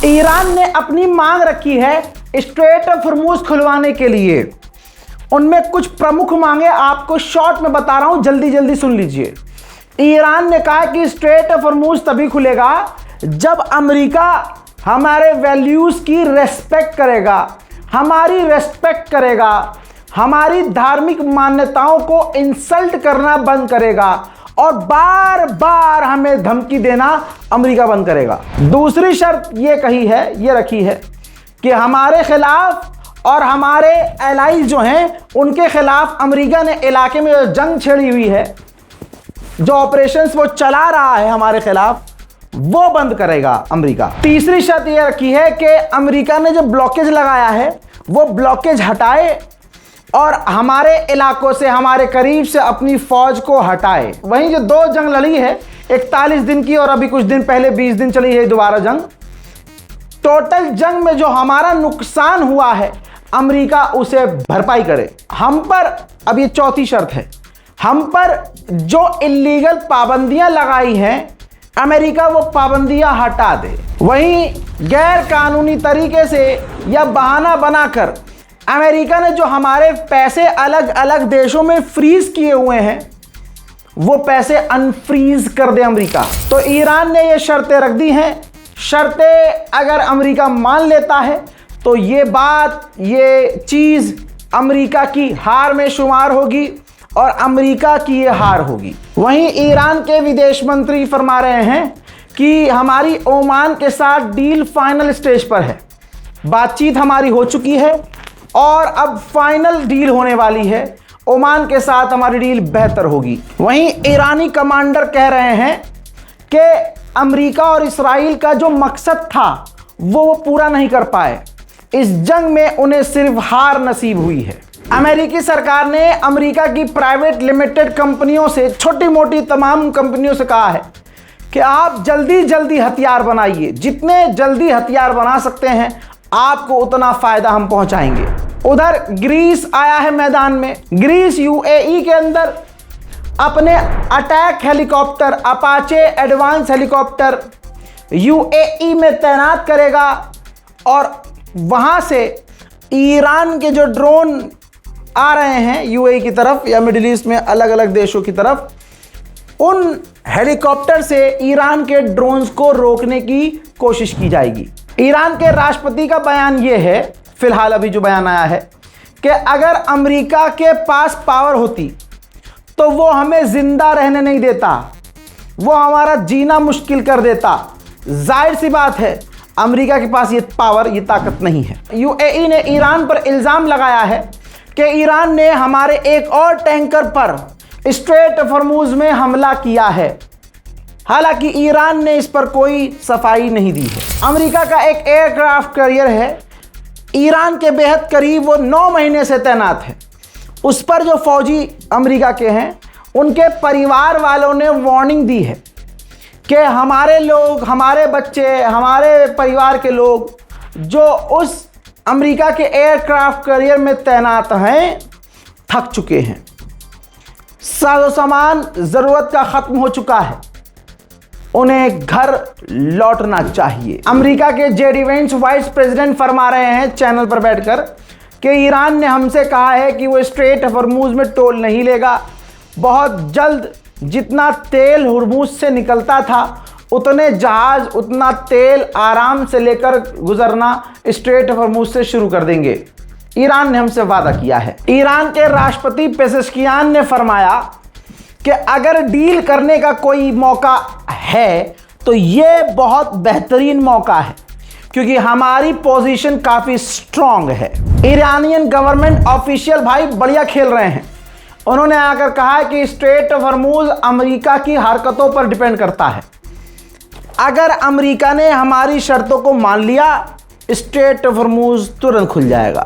Iran ने अपनी मांग रखी है स्ट्रेट ऑफ हॉर्मूज खुलवाने के लिए। उनमें कुछ प्रमुख मांगे आपको शॉर्ट में बता रहा हूं, जल्दी जल्दी सुन लीजिए। ईरान ने कहा कि स्ट्रेट ऑफ हॉर्मूज तभी खुलेगा जब अमेरिका हमारे वैल्यूज की रेस्पेक्ट करेगा, हमारी रेस्पेक्ट करेगा, हमारी धार्मिक मान्यताओं को इंसल्ट करना बंद करेगा और बार बार हमें धमकी देना अमेरिका बंद करेगा। दूसरी शर्त ये रखी है कि हमारे खिलाफ और हमारे एलाइज जो हैं उनके खिलाफ अमेरिका ने इलाके में जो जंग छेड़ी हुई है, जो ऑपरेशंस वो चला रहा है हमारे खिलाफ, वो बंद करेगा अमेरिका। तीसरी शर्त ये रखी है कि अमेरिका ने जो ब्लॉकेज लगाया है वो ब्लॉकेज हटाए और हमारे इलाकों से, हमारे करीब से अपनी फौज को हटाए। वहीं जो 2 जंग लड़ी है 41 दिन की और अभी कुछ दिन पहले 20 दिन चली है दोबारा जंग, टोटल जंग में जो हमारा नुकसान हुआ है अमेरिका उसे भरपाई करे। हम पर, अब ये चौथी शर्त है, हम पर जो इल्लीगल पाबंदियां लगाई हैं अमेरिका वो पाबंदियां हटा दे। वहीं गैर कानूनी तरीके से या बहाना बनाकर अमेरिका ने जो हमारे पैसे अलग अलग देशों में फ्रीज किए हुए हैं वो पैसे अनफ्रीज कर दे अमेरिका। तो ईरान ने ये शर्तें रख दी हैं। शर्तें अगर अमेरिका मान लेता है तो ये चीज़ अमेरिका की हार में शुमार होगी और अमेरिका की ये हार होगी। वहीं ईरान के विदेश मंत्री फरमा रहे हैं कि हमारी ओमान के साथ डील फाइनल स्टेज पर है, बातचीत हमारी हो चुकी है और अब फाइनल डील होने वाली है। ओमान के साथ हमारी डील बेहतर होगी। वहीं ईरानी कमांडर कह रहे हैं कि अमेरिका और इस्राइल का जो मकसद था वो पूरा नहीं कर पाए। इस जंग में उन्हें सिर्फ हार नसीब हुई है। अमेरिकी सरकार ने अमेरिका की प्राइवेट लिमिटेड कंपनियों से, छोटी मोटी तमाम कंपनियों से कहा है कि आप जल्दी जल्दी हथियार बनाइए, जितने जल्दी हथियार बना सकते हैं आपको उतना फायदा हम पहुंचाएंगे। उधर ग्रीस आया है मैदान में। ग्रीस यूएई के अंदर अपने attack helicopter, Apache advance helicopter UAE में तैनात करेगा और वहां से ईरान के जो ड्रोन आ रहे हैं यूएई की तरफ या मिडिल ईस्ट में अलग अलग देशों की तरफ, उन हेलीकॉप्टर से ईरान के ड्रोन्स को रोकने की कोशिश की जाएगी। ईरान के राष्ट्रपति का बयान यह है, फिलहाल अभी जो बयान आया है, कि अगर अमेरिका के पास पावर होती तो वो हमें जिंदा रहने नहीं देता, वो हमारा जीना मुश्किल कर देता। जाहिर सी बात है अमेरिका के पास ये पावर, ये ताकत नहीं है। यूएई ने ईरान पर इल्ज़ाम लगाया है कि ईरान ने हमारे एक और टैंकर पर स्ट्रेट ऑफ हॉर्मूज में हमला किया है। हालांकि ईरान ने इस पर कोई सफाई नहीं दी है। अमेरिका का एक एयरक्राफ्ट कैरियर है ईरान के बेहद करीब, वो 9 महीने से तैनात है। उस पर जो फौजी अमेरिका के हैं उनके परिवार वालों ने वार्निंग दी है कि हमारे लोग, हमारे बच्चे, हमारे परिवार के लोग जो उस अमेरिका के एयरक्राफ्ट कैरियर में तैनात हैं थक चुके हैं, साजो सामान ज़रूरत का ख़त्म हो चुका है, उन्हें घर लौटना चाहिए। अमेरिका के जेडी वेंस वाइस प्रेसिडेंट फरमा रहे हैं चैनल पर बैठकर कि ईरान ने हमसे कहा है कि वो स्ट्रेट ऑफ हॉर्मूज में टोल नहीं लेगा। बहुत जल्द जितना तेल हॉर्मूज से निकलता था उतने जहाज, उतना तेल आराम से लेकर गुजरना स्ट्रेट ऑफ हॉर्मूज से शुरू कर देंगे। ईरान ने हमसे वादा किया है। ईरान के राष्ट्रपति पेजेश्कियान ने फरमाया कि अगर डील करने का कोई मौका है तो ये बहुत बेहतरीन मौका है क्योंकि हमारी पोजीशन काफ़ी स्ट्रांग है। ईरानियन गवर्नमेंट ऑफिशियल भाई बढ़िया खेल रहे हैं। उन्होंने आकर कहा कि स्ट्रेट ऑफ हॉर्मूज अमेरिका की हरकतों पर डिपेंड करता है। अगर अमेरिका ने हमारी शर्तों को मान लिया स्ट्रेट ऑफ हॉर्मूज तुरंत खुल जाएगा।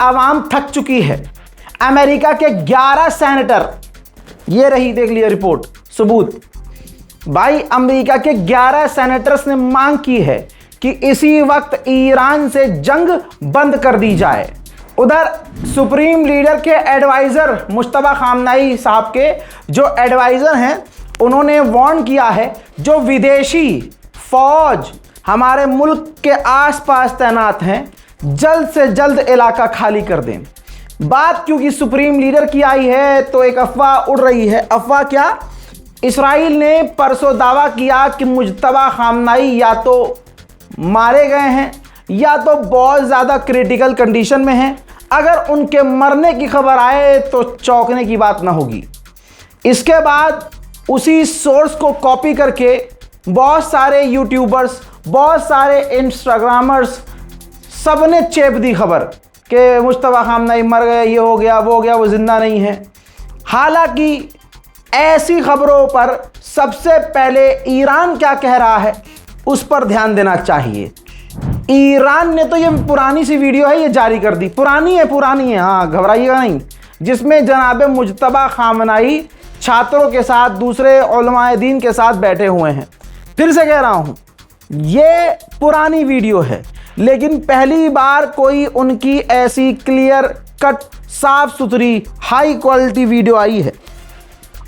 आवाम थक चुकी है। अमेरिका के 11 सेनेटर ये रही, देख लिया रिपोर्ट, सबूत। भाई अमेरिका के 11 सेनेटर्स ने मांग की है कि इसी वक्त ईरान से जंग बंद कर दी जाए। उधर सुप्रीम लीडर के एडवाइज़र मुश्तबा खामनाई साहब के जो एडवाइज़र हैं, उन्होंने वार्न किया है जो विदेशी फौज हमारे मुल्क के आसपास तैनात हैं, जल्द से जल्द इलाका खाली कर दें। बात क्योंकि सुप्रीम लीडर की आई है तो एक अफवाह उड़ रही है। अफवाह क्या? इसराइल ने परसों दावा किया कि मुश्तबा खामनाई या तो मारे गए हैं या तो बहुत ज़्यादा क्रिटिकल कंडीशन में हैं। अगर उनके मरने की खबर आए तो चौंकने की बात ना होगी। इसके बाद उसी सोर्स को कॉपी करके बहुत सारे यूट्यूबर्स, बहुत सारे इंस्टाग्रामर्स, सब ने चेप दी खबर कि मुश्तबा खामनाई मर गए, ये हो गया, वो हो गया, वो ज़िंदा नहीं है। हालांकि ऐसी खबरों पर सबसे पहले ईरान क्या कह रहा है उस पर ध्यान देना चाहिए। ईरान ने तो ये पुरानी सी वीडियो है, ये जारी कर दी। पुरानी है, हाँ घबराइएगा नहीं, जिसमें जनाब मुज्तबा खामनाई छात्रों के साथ, दूसरे उलमाए दीन के साथ बैठे हुए हैं। फिर से कह रहा हूँ, ये पुरानी वीडियो है, लेकिन पहली बार कोई उनकी ऐसी क्लियर कट, साफ सुथरी, हाई क्वालिटी वीडियो आई है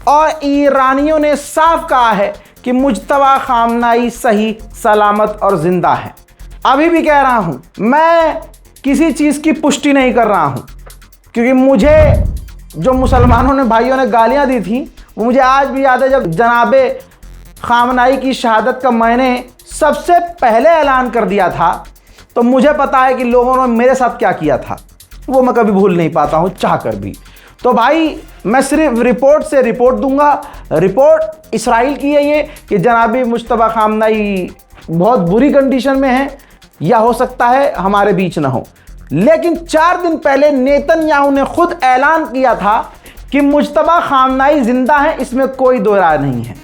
और ईरानियों ने साफ कहा है कि मुज्तबा खामनाई सही सलामत और ज़िंदा है। अभी भी कह रहा हूँ, मैं किसी चीज़ की पुष्टि नहीं कर रहा हूँ, क्योंकि मुझे जो मुसलमानों ने, भाइयों ने गालियाँ दी थी, वो मुझे आज भी याद है। जब जनाबे खामनाई की शहादत का मैंने सबसे पहले ऐलान कर दिया था, तो मुझे पता है कि लोगों ने मेरे साथ क्या किया था, वो मैं कभी भूल नहीं पाता हूँ चाह कर भी। तो भाई मैं सिर्फ रिपोर्ट से रिपोर्ट दूंगा। रिपोर्ट इसराइल की है ये कि जनाबी मुश्तबा खामनाई बहुत बुरी कंडीशन में है, या हो सकता है हमारे बीच ना हो। लेकिन 4 दिन पहले नेतन्याहू ने खुद ऐलान किया था कि मुश्तबा खामनाई जिंदा है, इसमें कोई दो राय नहीं है।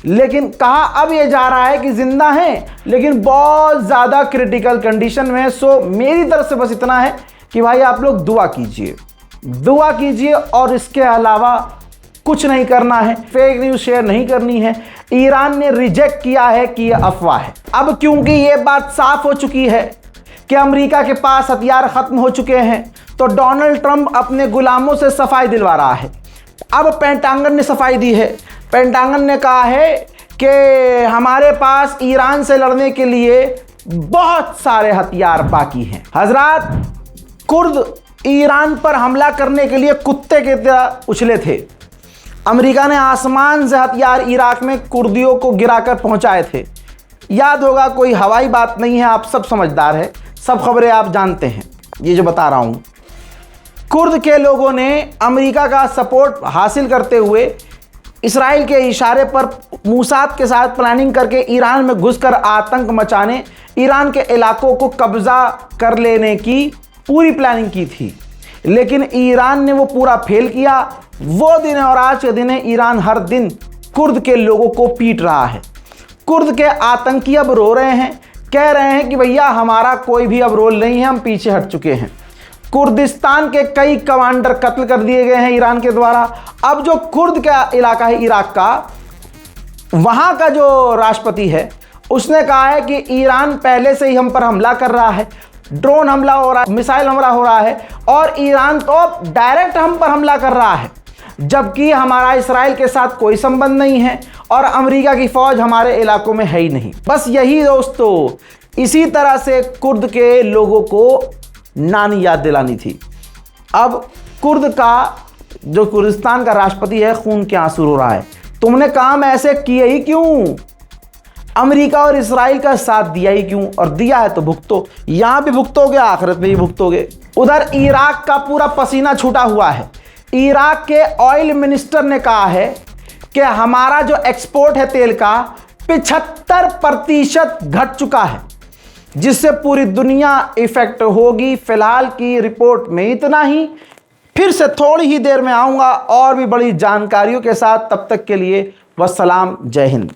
लेकिन कहा अब ये जा रहा है कि जिंदा हैं, लेकिन बहुत ज़्यादा क्रिटिकल कंडीशन में है। सो मेरी तरफ से बस इतना है कि भाई आप लोग दुआ कीजिए और इसके अलावा कुछ नहीं करना है। फेक न्यूज़ शेयर नहीं करनी है। ईरान ने रिजेक्ट किया है कि यह अफवाह है। अब क्योंकि ये बात साफ हो चुकी है कि अमेरिका के पास हथियार ख़त्म हो चुके हैं, तो डोनाल्ड ट्रंप अपने गुलामों से सफाई दिलवा रहा है। अब पेंटागन ने सफाई दी है। पेंटागन ने कहा है कि हमारे पास ईरान से लड़ने के लिए बहुत सारे हथियार बाकी हैं। हजरात, कुर्द ईरान पर हमला करने के लिए कुत्ते की तरह उछले थे। अमेरिका ने आसमान से हथियार इराक में कुर्दियों को गिराकर पहुंचाए थे। याद होगा, कोई हवाई बात नहीं है, आप सब समझदार हैं, सब खबरें आप जानते हैं। ये जो बता रहा हूं, कुर्द के लोगों ने अमेरिका का सपोर्ट हासिल करते हुए इसराइल के इशारे पर मूसाद के साथ प्लानिंग करके ईरान में घुसकर आतंक मचाने, ईरान के इलाकों को कब्जा कर लेने की पूरी प्लानिंग की थी। लेकिन ईरान ने वो पूरा फेल किया। वो दिन और आज के दिन है, ईरान हर दिन कुर्द के लोगों को पीट रहा है। कुर्द के आतंकी अब रो रहे हैं, कह रहे हैं कि भैया हमारा कोई भी अब रोल नहीं है, हम पीछे हट चुके हैं। कुर्दिस्तान के कई कमांडर कत्ल कर दिए गए हैं ईरान के द्वारा। अब जो कुर्द का इलाका है इराक का, वहाँ का जो राष्ट्रपति है उसने कहा है कि ईरान पहले से ही हम पर हमला कर रहा है, ड्रोन हमला हो रहा है, मिसाइल हमला हो रहा है, और ईरान तो डायरेक्ट हम पर हमला कर रहा है, जबकि हमारा इसराइल के साथ कोई संबंध नहीं है और अमेरिका की फौज हमारे इलाकों में है ही नहीं। बस यही दोस्तों, इसी तरह से कुर्द के लोगों को नानी याद दिलानी थी। अब कुर्द का जो कुर्दिस्तान का राष्ट्रपति है, खून के आंसू रो रहा है। तुमने काम ऐसे किए ही क्यों? अमेरिका और इसराइल का साथ दिया ही क्यों? और दिया है तो भुगतो, यहां भी भुगतोगे, आखिरत में भी भुगतोगे। उधर इराक का पूरा पसीना छूटा हुआ है। इराक के ऑयल मिनिस्टर ने कहा है कि हमारा जो एक्सपोर्ट है तेल का 75% घट चुका है, जिससे पूरी दुनिया इफेक्ट होगी। फिलहाल की रिपोर्ट में इतना ही। फिर से थोड़ी ही देर में आऊँगा और भी बड़ी जानकारियों के साथ। तब तक के लिए वस्सलाम, जय हिंद।